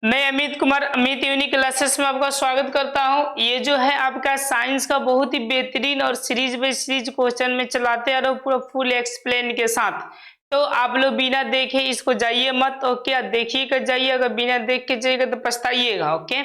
मैं Amit Kumar Amit unique classes में आपका स्वागत करता हूं। ये जो है आपका साइंस का बहुत ही बेहतरीन और सीरीज बाय सीरीज क्वेश्चन में चलाते आ रहा हूं पूरा फुल एक्सप्लेन के साथ। तो आप लोग बिना देखे इसको जाइए मत, ओके। देखिएगा जाइए, अगर बिना देख के जाइएगा तो पछताइएगा, ओके।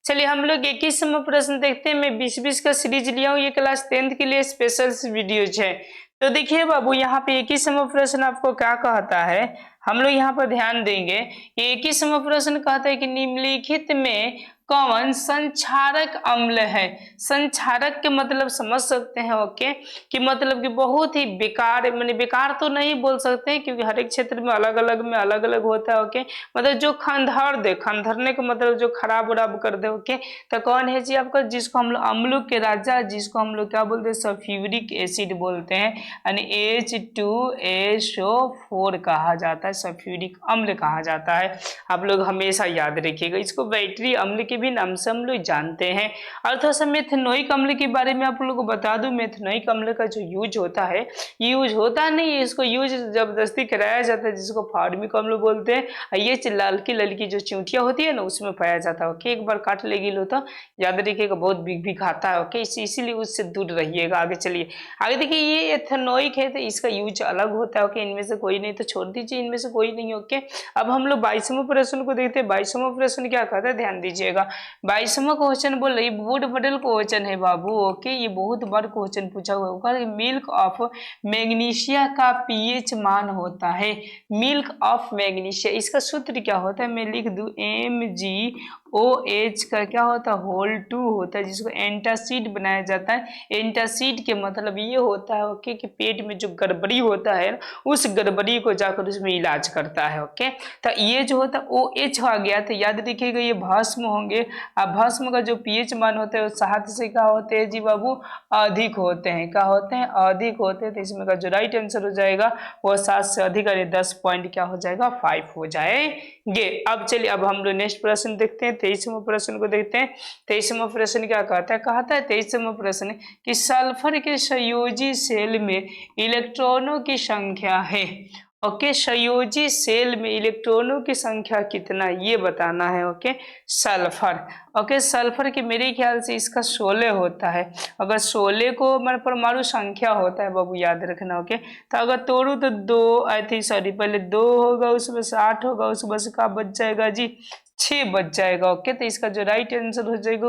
चलिए हम लोग 21वां प्रश्न देखते हैं। मैं 20-20 का सीरीज लिया हूँ, ये क्लास 10th के लिए स्पेशल वीडियोज है। तो देखिए बाबू, यहाँ पे 21वां प्रश्न आपको क्या कहता है, हम लोग यहाँ पर ध्यान देंगे। 21वां प्रश्न कहता है कि निम्नलिखित में कौन संक्षारक अम्ल है। संक्षारक के मतलब समझ सकते हैं, ओके, कि मतलब कि बहुत ही बेकार, माने बेकार तो नहीं बोल सकते हैं क्योंकि हर एक क्षेत्र में अलग अलग होता है, ओके। मतलब जो खंडहर दे, खंडहरने का मतलब जो खराब उराब कर दे, ओके। तो कौन है जी आपका, जिसको हम लोग अम्लों के राजा, जिसको हम लोग क्या बोलते हैं, सल्फ्यूरिक एसिड बोलते हैं, यानी H2SO4 कहा जाता है, सल्फ्यूरिक अम्ल कहा जाता है। आप लोग हमेशा याद रखिएगा इसको। बैटरी अम्ल के भी नाम से हम लोग जानते हैं। और थोड़ा सा मेथनोइक अम्ल के बारे में आप लोगों को बता दूं। मेथनोइक अम्ल का जो यूज होता है, यूज होता नहीं है, इसको यूज जबरदस्ती कराया जाता है, जिसको फार्मिक अम्ल बोलते हैं। ये ललकी ललकी जो चींटियां होती है ना, उसमें पाया जाता है, ओके। एक बार काट लेगी लो तो याद रखिएगा, बहुत बिग खाता है, ओके। इसीलिए उससे दूर रहिएगा। आगे चलिए, आगे देखिए, ये एथेनोइक है तो इसका यूज अलग होता है, ओके। इनमें से कोई नहीं तो छोड़ दीजिए, इनमें से कोई नहीं, ओके। अब हम लोग 22वां प्रश्न को देखते हैं। 22वां प्रश्न क्या कहता है, ध्यान दीजिएगा। 22वां क्वेश्चन बोल रही, बोर्ड मॉडल क्वेश्चन है बाबू, ओके। ये बहुत बार क्वेश्चन पूछा हुआ होगा। मिल्क ऑफ मैग्नीशिया का पीएच मान होता है। मिल्क ऑफ मैग्नीशिया, इसका सूत्र क्या होता है, मैं लिख दूं, MgOH का क्या होता है, होल 2 होता है, जिसको एंटासिड बनाया जाता है। एंटासिड के मतलब ये होता है, ओके, कि पेट में जो गड़बड़ी होता है उस गड़बड़ी को जाकर उसमें इलाज करता है, ओके। तो ये जो होता है OH आ गया, तो याद रखिएगा ये भस्म होंगे। अब भस्म का जो पीएच मान होता है वो 7 से क्या होते हैं जी बाबू, अधिक होते हैं। क्या होते हैं, अधिक होते हैं। तो इसमें का जो राइट आंसर हो जाएगा वो 7 से अधिक, अरे 10 पॉइंट क्या हो जाएगा, 5 हो जाएंगे। अब चलिए, अब हम लोग नेक्स्ट प्रश्न देखते हैं। 23वां प्रश्न को देखते हैं। 23वां प्रश्न क्या कहता है, 23वां प्रश्न कि सल्फर के संयोजी सेल में इलेक्ट्रॉनों की संख्या है, ओके। संयोजी सेल में इलेक्ट्रॉनों की संख्या कितना, ये बताना है, ओके। Sulphur, okay. सल्फर की मेरे ख्याल से इसका 16 होता है। अगर 16 को मतलब परमाणु संख्या होता है बाबू, याद रखना, ओके। तो अगर तोड़ू तो 2, आई थिंक, सॉरी, पहले 2 होगा, उसमें से 8 होगा, उसमें से क्या बच जाएगा जी, 6 बच जाएगा, ओके। तो इसका जो राइट आंसर हो जाएगा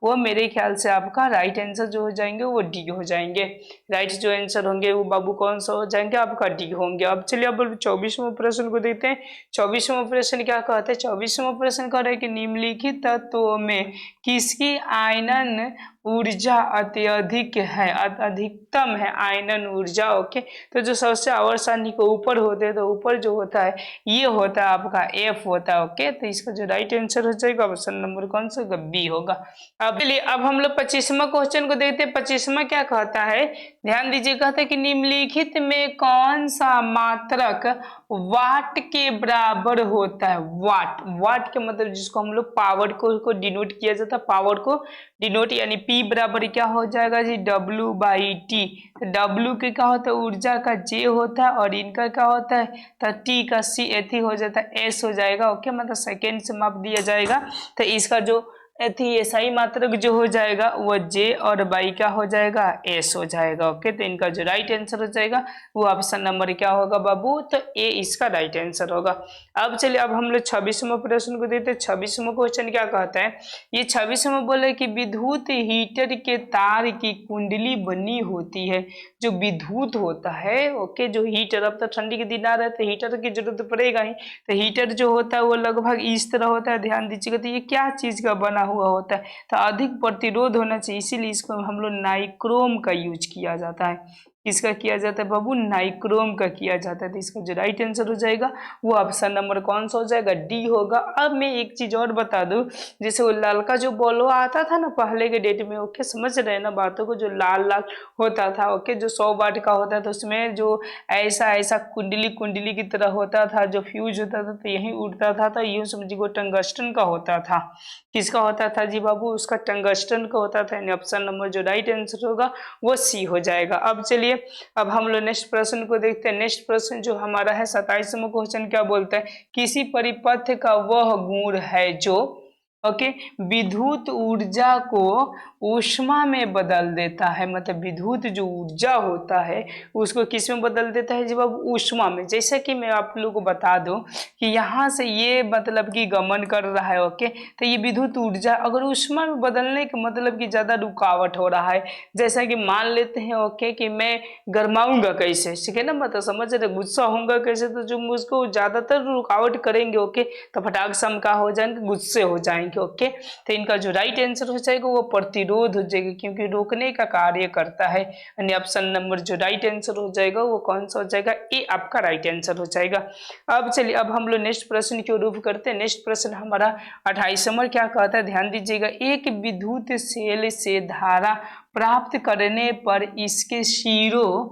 वो मेरे ख्याल से आपका राइट आंसर जो हो जाएंगे वो डी हो जाएंगे। राइट जो आंसर होंगे वो बाबू कौन सा हो जाएंगे, आपका डी होंगे। अब चलिए अब 24वां प्रश्न को देखते हैं। 24वां प्रश्न क्या कहते हैं, 24वां प्रश्न कह रहे हैं कि निम्नलिखित तत्वों में किसकी आयनन ऊर्जा अत्यधिक है, अधिकतम है आयनन ऊर्जा, ओके। तो जो सबसे अवसानी को ऊपर होते हैं, तो ऊपर जो होता है ये होता है आपका F होता है, ओके। तो इसका जो राइट आंसर हो जाएगा ऑप्शन नंबर कौन सा, बी होगा। अब चलिए, अब हम लोग 25वां क्वेश्चन को देखते हैं। 25वां क्या कहता है, ध्यान दीजिए, कहता है कि निम्नलिखित में कौन सा मात्रक वाट के बराबर होता है। वाट, वाट के मतलब जिसको हम लोग पावर को डिनोट किया जाता है, पावर को डिनोट, यानी P बराबर क्या हो जाएगा जी, W/T। तो W के क्या होता है, ऊर्जा का J होता है, और इनका क्या होता है, तो T का C एथी हो जाता है, S हो जाएगा, ओके। मतलब सेकेंड से माप दिया जाएगा। तो इसका जो SI मात्रक जो हो जाएगा वो J और बाई क्या हो जाएगा, S हो जाएगा, ओके। तो इनका जो राइट आंसर हो जाएगा वो ऑप्शन नंबर क्या होगा बाबू, तो A इसका राइट आंसर होगा। अब चलिए, अब हम लोग 26वां प्रश्न को देखते हैं। 26वां क्वेश्चन क्या कहता है, ये 26वां बोले कि विद्युत हीटर के तार की कुंडली बनी होती है। जो विद्युत होता है, ओके, जो हीटर, अब तो ठंडी के दिन आ रहे तो हीटर की जरूरत पड़ेगा ही। तो हीटर जो होता है वो लगभग इस तरह होता है, ध्यान दीजिएगा। तो ये क्या चीज का बना हुआ होता है, तो अधिक प्रतिरोध होना चाहिए, इसीलिए इसको हम लोग नाइक्रोम का यूज किया जाता है। किसका किया जाता है बाबू, नाइक्रोम का किया जाता है। तो इसका जो राइट आंसर हो जाएगा वो ऑप्शन नंबर कौन सा हो जाएगा, डी होगा। अब मैं एक चीज और बता दूं, जैसे वो लाल का जो बॉलो आता था ना पहले के डेट में, ओके, समझ रहे हैं ना बातों को, जो लाल लाल होता था, ओके, जो 100 वाट का होता था, उसमें जो ऐसा ऐसा कुंडली कुंडली की तरह होता था, जो फ्यूज होता था तो यही उड़ता था। तो यूं समझिए वो टंगस्टन का होता था। किसका होता था जी बाबू, उसका टंगस्टन का होता था। ऑप्शन नंबर जो राइट आंसर होगा वो सी हो जाएगा। अब चलिए चलिए अब हम लोग नेक्स्ट प्रश्न को देखते हैं। नेक्स्ट प्रश्न जो हमारा है 27वां क्वेश्चन क्या बोलता है, किसी परिपथ का वह गुण है जो ओके विद्युत ऊर्जा को ऊष्मा में बदल देता है। मतलब विद्युत जो ऊर्जा होता है उसको किस में बदल देता है, जब अब ऊष्मा में। जैसे कि मैं आप लोगों को बता दूं कि यहाँ से ये मतलब कि गमन कर रहा है ओके, तो ये विद्युत ऊर्जा अगर ऊष्मा में बदलने का मतलब कि ज़्यादा रुकावट हो रहा है। जैसा कि मान लेते हैं ओके कि मैं गरमाऊंगा कैसे, ठीक है ना, मतलब समझ रहे, गुस्सा होऊंगा कैसे, तो जो मुझको ज़्यादातर रुकावट करेंगे ओके तो फटाक से हम क्या हो जाएंगे, गुस्से हो जाएंगे ओके। तो इनका जो राइट आंसर हो जाएगा वो प्रतिरोध हो जाएगा, क्योंकि रोकने का कार्य करता है। यानी ऑप्शन नंबर जो राइट आंसर हो जाएगा वो कौन सा हो जाएगा, ए आपका राइट आंसर हो जाएगा। अब चलिए अब हम लोग नेक्स्ट प्रश्न की ओर करते हैं। नेक्स्ट प्रश्न हमारा 28वां क्या कहता है, ध्यान दीजिएगा। एक विद्युत सेल से धारा प्राप्त करने पर इसके सिरों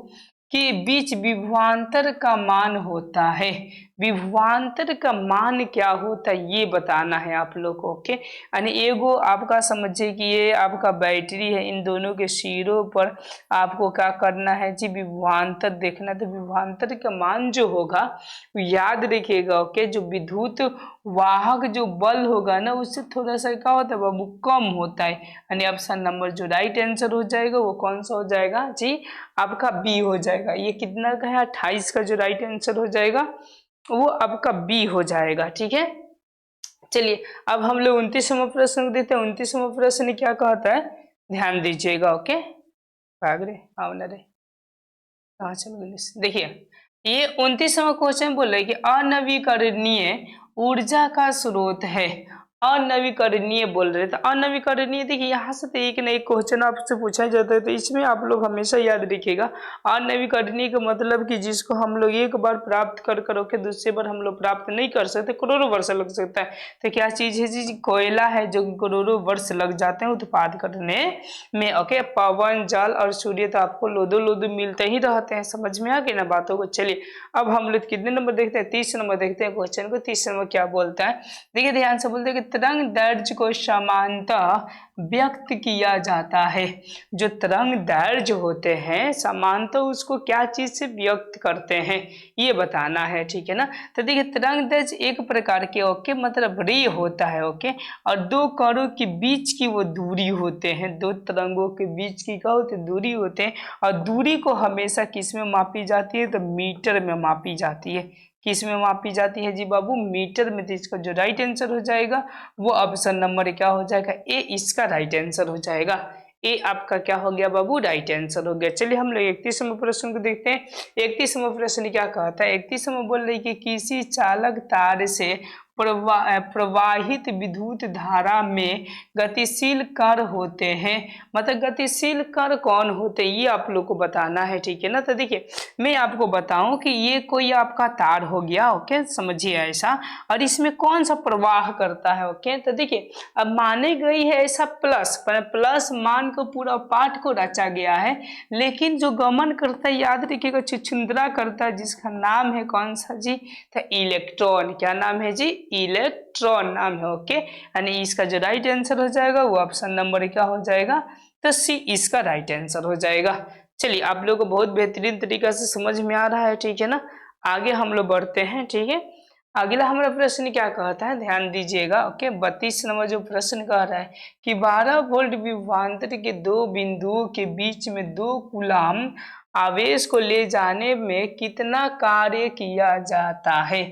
के बीच विभवांतर का मान होता है। विभवांतर का मान क्या होता है ये बताना है आप लोग को ओके। यानी एगो आपका समझिए कि ये आपका बैटरी है, इन दोनों के सिरों पर आपको क्या करना है जी, विभवांतर देखना। तो विभवांतर का मान जो होगा याद रखिएगा ओके, जो विद्युत वाहक जो बल होगा ना उससे थोड़ा सा क्या होता है बाबू, कम होता है। यानी ऑप्शन नंबर जो राइट आंसर हो जाएगा वो कौन सा हो जाएगा जी, आपका बी हो जाएगा। ये कितना का है, 28 का जो राइट आंसर हो जाएगा वो आपका बी हो जाएगा, ठीक है। चलिए अब हम लोग 29वां प्रश्न देते हैं। 29वां प्रश्न क्या कहता है, ध्यान दीजिएगा ओके। भाग रे आवना रे, कहाँ चल गई, देखिए ये 29वां क्वेश्चन बोल रहा है कि अनवीकरणीय ऊर्जा का स्रोत है। अनवीकरणीय बोल रहे थे, अनवीकरणीय देखिए यहाँ से तो एक न एक क्वेश्चन आपसे पूछा जाता है, तो इसमें आप लोग हमेशा याद रखिएगा अनवीकरणीय का मतलब कि जिसको हम लोग एक बार प्राप्त कर के दूसरी बार हम लोग प्राप्त नहीं कर सकते, करोड़ों वर्ष लग सकता है। तो क्या चीज है जी, कोयला है जो करोड़ों वर्ष लग जाते हैं उत्पाद करने में ओके। पवन जल और सूर्य तो आपको लोदो लोदो मिलते ही रहते हैं, समझ में आ गई ना बातों को। चलिए अब हम लोग कितने नंबर देखते हैं, 30 नंबर देखते हैं क्वेश्चन को। 30 नंबर क्या बोलता है, देखिए ध्यान से बोलते हैं कि तरंग दैर्घ्य को समानतः व्यक्त किया जाता है। जो तरंग दैर्घ्य होते हैं समानतः उसको क्या चीज से व्यक्त करते हैं ये बताना है, ठीक है ना। तो देखिए तरंग दैर्घ्य एक प्रकार के ओके मतलब रे होता है ओके, और दो कणों के बीच की वो दूरी होते हैं, दो तरंगों के बीच की क्या होती है, दूरी होते हैं। और दूरी को हमेशा किस में मापी जाती है, तो मीटर में मापी जाती है। किस में मापी जाती है जी बाबू, मीटर में। तो इसका जो राइट आंसर हो जाएगा वो ऑप्शन नंबर क्या हो जाएगा, ए इसका राइट आंसर हो जाएगा। ए आपका क्या हो गया बाबू, राइट आंसर हो गया। चलिए हम लोग 31वां प्रश्न को देखते हैं। 31वां प्रश्न क्या कहता है, 31वां बोल रही कि किसी चालक तार से प्रवाहित विद्युत धारा में गतिशील कण होते हैं। मतलब गतिशील कण कौन होते हैं ये आप लोग को बताना है, ठीक है ना। तो देखिए मैं आपको बताऊं कि ये कोई आपका तार हो गया ओके, समझिए ऐसा, और इसमें कौन सा प्रवाह करता है ओके। तो देखिए अब माने गई है ऐसा प्लस मान को पूरा पाठ को रचा गया है, लेकिन जो गमन करता है याद रखिएगा छुछुंदरा करता है, जिसका नाम है कौन सा जी, तो इलेक्ट्रॉन। क्या नाम है जी, इलेक्ट्रॉन नाम है ओके। यानी इसका जो राइट आंसर हो जाएगा वो ऑप्शन नंबर क्या हो जाएगा, तो सी इसका राइट आंसर हो जाएगा। चलिए आप लोग को बहुत बेहतरीन तरीका से समझ में आ रहा है, ठीक है ना। आगे हम लोग बढ़ते हैं, ठीक है। अगला हमारा प्रश्न क्या कहता है, ध्यान दीजिएगा ओके। 32 नंबर जो प्रश्न कह रहा है कि 12 वोल्ट विभवांतर के दो बिंदुओं के बीच में 2 कूलाम आवेश को ले जाने में कितना कार्य किया जाता है।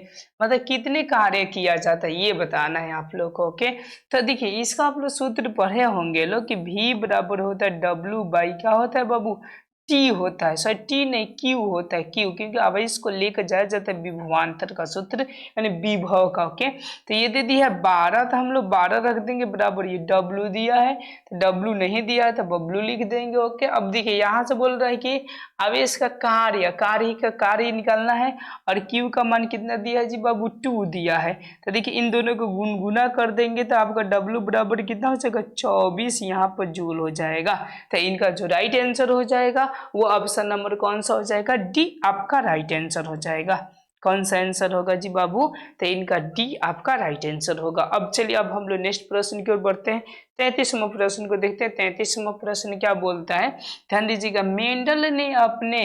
मतलब कितने कार्य किया जाता है ये बताना है आप लोग को ओके। तो देखिए इसका आप लोग सूत्र पढ़े होंगे लोग कि V बराबर होता है W बाई क्या होता है बाबू, टी होता है। सॉरी टी नहीं, क्यू होता है, क्यू, क्योंकि आवेश को लेकर जाया जाता है विभवांतर का सूत्र यानी विभव का ओके। तो ये दे दिया है 12, तो हम लोग 12 रख देंगे बराबर, ये डब्लू दिया है तो डब्लू नहीं दिया है तो बबलू लिख देंगे ओके। अब देखिए यहाँ से बोल रहा है कि आवेश का कार्य निकालना है, और क्यू का मान कितना दिया है जी बाबू, 2 दिया है। तो देखिए इन दोनों को गुणा कर देंगे तो आपका डब्लू बराबर कितना हो जाएगा, 24 यहाँ पर जूल हो जाएगा। तो इनका जो राइट आंसर हो जाएगा वो ऑप्शन नंबर कौन सा हो जाएगा, डी आपका राइट आंसर हो जाएगा। कौन सा आंसर होगा जी बाबू? तो इनका डी आपका राइट आंसर होगा। अब चलिए अब हम लोग नेक्स्ट प्रश्न की ओर बढ़ते हैं। 33वां प्रश्न को देखते हैं। 33वां प्रश्न क्या बोलता है, ध्यान दीजिएगा। मेंडल ने अपने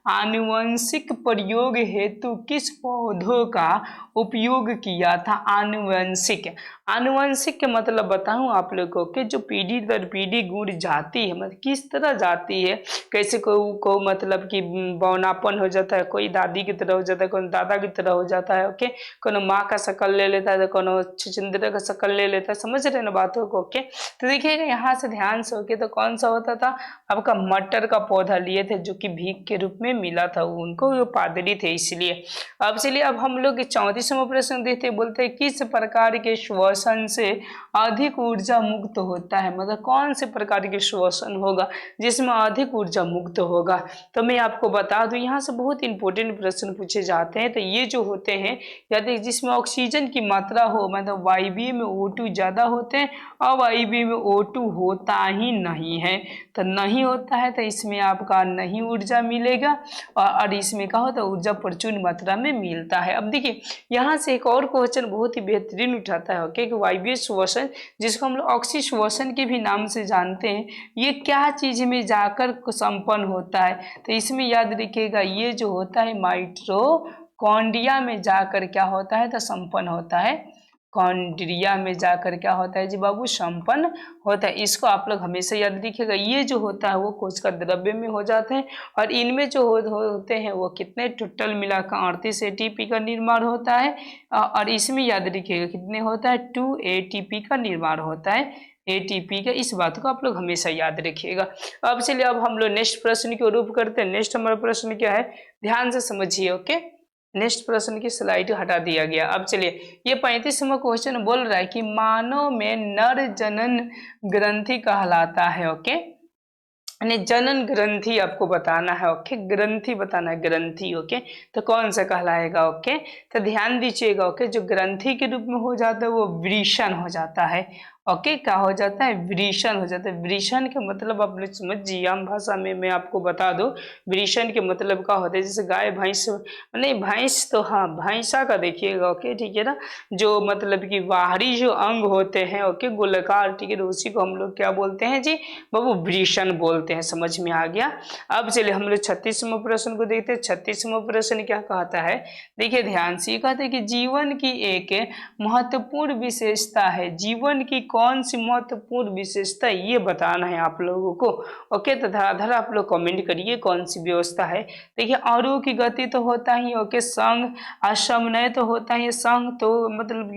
आनुवंशिक प्रयोग हेतु किस पौधों का उपयोग किया था? आनुवंशिक, आनुवंशिक के मतलब बताऊं आप लोगों के, जो पीढ़ी दर पीढ़ी गुण जाती है, मतलब किस तरह जाती है, कैसे को मतलब कि बौनापन हो जाता है, कोई दादी की तरह हो जाता है, कोई दादा की तरह हो जाता है, ओके, कोनो माँ का शक्ल ले लेता है तो कोनो छछिंद्र का शक्ल ले लेता है, समझ रहे ना बातों को? ओके, तो देखिएगा यहाँ से ध्यान से, ओके, तो कौन सा होता था आपका मटर का पौधा लिए थे, जो कि भीख के रूप में मिला था उनको, जो पादरी थे इसलिए। अब चलिए अब हम लोग 34वां प्रश्न देखते हैं। बोलते हैं किस प्रकार के श्वसन से अधिक ऊर्जा मुक्त होता है? मतलब कौन से प्रकार के श्वसन होगा जिसमें अधिक ऊर्जा मुक्त होगा? तो मैं आपको बता दूं, यहाँ से बहुत इंपॉर्टेंट प्रश्न पूछे जाते हैं। तो ये जो होते हैं, यदि जिसमें ऑक्सीजन की मात्रा हो, मतलब वायवीय में O2 ज्यादा होते हैं, अवायवीय में O2 होता ही नहीं है। तो नहीं होता है तो इसमें आपका नहीं ऊर्जा मिलेगा, और इसमें क्या होता है, ऊर्जा प्रचुर मात्रा में मिलता है। अब देखिए यहाँ से एक और क्वेश्चन बहुत ही बेहतरीन उठाता है, ओके, कि वायवीय श्वसन, जिसको हम लोग ऑक्सी श्वसन के भी नाम से जानते हैं, ये क्या चीज में जाकर संपन्न होता है? तो इसमें याद रखिएगा, ये जो होता है माइटोकॉन्ड्रिया में जाकर क्या होता है, तो संपन्न होता है। कॉन्ड्रिया में जाकर क्या होता है जी बाबू? संपन्न होता है। इसको आप लोग हमेशा याद रखिएगा। ये जो होता है वो कोशिका द्रव्य में हो जाते हैं, और इनमें जो होते हैं वो कितने, टोटल मिलाकर 38 ATP का निर्माण होता है, और इसमें याद रखिएगा कितने होता है, 2 ATP का निर्माण होता है, ATP का। इस बात को आप लोग हमेशा याद रखिएगा। अब चलिए अब हम लोग नेक्स्ट प्रश्न की रूप करते हैं। नेक्स्ट हमारा प्रश्न क्या है, ध्यान से समझिए, ओके। नेक्स्ट प्रश्न की स्लाइड हटा दिया गया। अब चलिए ये 35वां क्वेश्चन बोल रहा है कि मानव में नर जनन ग्रंथि कहलाता है, ओके, यानी जनन ग्रंथि आपको बताना है, ओके, ग्रंथि बताना है, ग्रंथि, ओके, तो कौन सा कहलाएगा? ओके, तो ध्यान दीजिएगा, ओके, जो ग्रंथि के रूप में हो जाता है वो वृषण हो जाता है, ओके, क्या हो जाता है, वृषण हो जाता है। वृषण के मतलब आप लोग समझिए, आम भाषा में मैं आपको बता दूं, वृषण के मतलब क्या होता है, जैसे गाय भैंस, नहीं भैंस तो हाँ भैंसा का देखिएगा, ओके, ठीक है ना, जो मतलब कि बाहरी जो अंग होते हैं, ओके, गोलाकार, ठीक है, उसी को हम लोग क्या बोलते हैं जी बाबू? वृषण बोलते हैं। समझ में आ गया? अब चलिए हम लोग 36वां प्रश्न को देखते हैं। 36वां प्रश्न क्या कहता है, देखिए ध्यान से, कहते हैं कि जीवन की एक महत्वपूर्ण विशेषता है, जीवन की कौन सी महत्वपूर्ण विशेषता, ये बताना है आप लोगों को, ओके, तो धराधर आप लोग कमेंट करिए कौन सी व्यवस्था है। देखिए अणु की गति तो होता ही, ओके, संग, असमन्वय तो होता ही, संग तो मतलब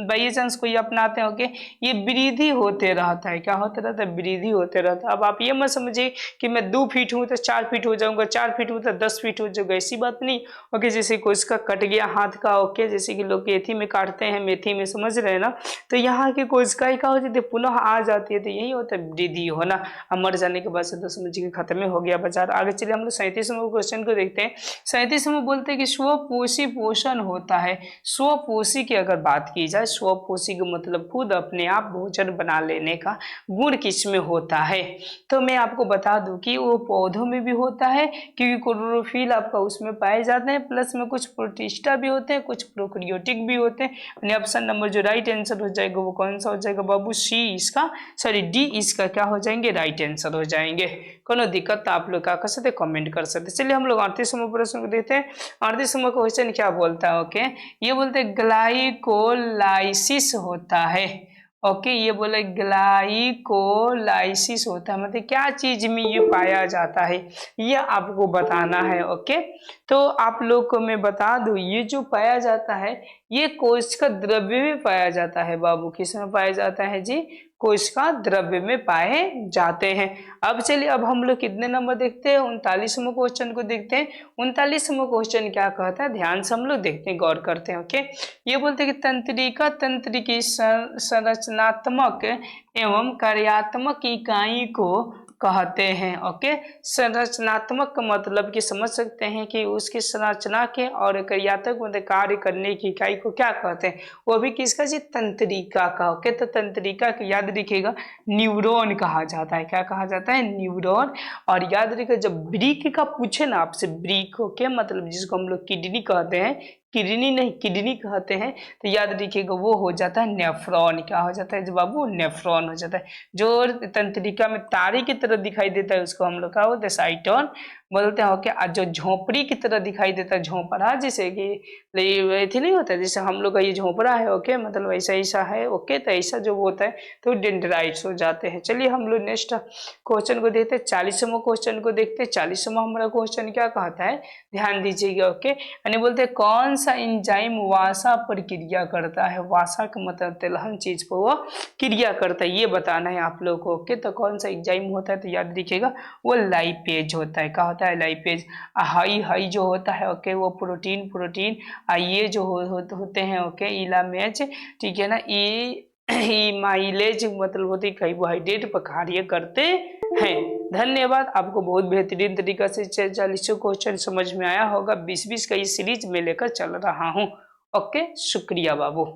बाई चांस कोई अपनाते हैं, ओके, ये वृद्धि होते रहता है, क्या होता रहता है, वृद्धि होते रहता है। अब आप ये मत समझिए कि मैं 2 फीट हूँ तो 4 फीट हो जाऊंगा, 4 फीट हूँ तो 10 फीट हो जाऊंगा, ऐसी बात नहीं, ओके, जैसे कोई इसका कट गया हाथ का, ओके, जैसे कि लोग मेथी में काटते हैं, मेथी में, समझ रहे हैं ना, तो यहाँ की कोशिकाएं क्या हो जाती है, पुनः आ जाती है, तो यही होता है वृद्धि होना। मर जाने के बाद से तो समझिए खत्म हो गया बाजार। आगे चलिए हम लोग 37वां क्वेश्चन को देखते हैं। 37वां बोलते हैं कि स्वपोषी पोषण होता है। स्वपोषी की अगर बात की जाए, स्वपोषी का मतलब खुद अपने आप भोजन बना लेने का गुण किसमें होता है? तो मैं आपको बता दूं कि वो पौधों में भी होता है, क्योंकि क्लोरोफिल आपका उसमें पाए जाते हैं, प्लस में कुछ प्रोटिस्टा भी होते हैं, कुछ प्रोकैरियोटिक भी होते हैं। ऑप्शन नंबर जो राइट आंसर हो जाएगा वो कौन सा हो जाएगा बाबू? सी इसका, सॉरी डी इसका क्या हो जाएंगे, राइट आंसर हो जाएंगे। कोनो दिक्कत आप लोग क्या कर सकते, कमेंट कर सकते। चलिए हम लोग 38वां प्रश्न को देखते हैं। 38वां क्वेश्चन क्या बोलता है, ओके, ये बोलते हैं ग्लाइकोलाइसिस होता है, ओके, ये बोले ग्लाइकोलाइसिस होता है, मतलब क्या चीज में ये पाया जाता है, ये आपको बताना है, ओके। तो आप लोग को मैं बता दूं, ये जो पाया जाता है ये कोशिका द्रव्य में पाया जाता है बाबू। किस में पाया जाता है जी? कोशिका द्रव्य में पाए जाते हैं। अब चलिए अब हम लोग कितने नंबर देखते हैं, 39वां क्वेश्चन को देखते हैं। 39वां क्वेश्चन क्या कहता है, ध्यान से हम लोग देखते हैं, गौर करते हैं, ओके। ये बोलते हैं कि तंत्रिका तंत्र की संरचनात्मक एवं कार्यात्मक इकाई को कहते हैं। ओके, संरचनात्मक का मतलब कि समझ सकते हैं कि उसकी संरचना के और क्रियात्मक मतलब कार्य करने की इकाई को क्या कहते हैं, वो भी किसका जी, तंत्रिका का। ओके, तो तंत्रिका की याद रखिएगा न्यूरॉन कहा जाता है। क्या कहा जाता है, न्यूरॉन। और याद रखिएगा जब ब्रीक का पूछे ना आपसे, ब्रीक ओके मतलब जिसको हम लोग किडनी कहते हैं, किडनी नहीं किडनी कहते हैं, तो याद रखिएगा वो हो जाता है नेफ्रॉन। क्या हो जाता है जी बाबू, नेफ्रॉन हो जाता है। जो तंत्रिका में तारे की तरह दिखाई देता है उसको हम लोग क्या बोलते हैं, साइटोन बोलते हैं। ओके, और जो झोपड़ी की तरह दिखाई देता है, झोपड़ा जैसे कि वैसे नहीं होता, जैसे हम लोग का ये झोपड़ा है। ओके, मतलब ऐसा ऐसा है। ओके, तो ऐसा जो होता है तो डेंड्राइट्स हो जाते हैं। चलिए हम लोग नेक्स्ट क्वेश्चन को देखते हैं, 40वां क्वेश्चन को देखते हैं। 40वां हमारा क्वेश्चन क्या कहता है, ध्यान दीजिएगा। ओके, यानी बोलते हैं कौन सा एंजाइम वासा पर क्रिया करता है, वासा का मतलब तिलहन चीज पर वो क्रिया करता है, ये बताना है आप लोग को। ओके, तो कौन सा एंजाइम होता है, तो याद रखिएगा वो लाइपेज होता है। क्या होता है, लाइपेज। हाई हाई जो होता है ओके वो प्रोटीन प्रोटीन, ये जो होते हैं ओके इलामेज, ठीक है ना, माइलेज मतलब होती है कार्बोहाइड्रेट पर कार्य करते हैं। धन्यवाद, आपको बहुत बेहतरीन तरीका से 40 क्वेश्चन समझ में आया होगा। 20-20 का ये सीरीज में लेकर चल रहा हूँ। ओके, शुक्रिया बाबू।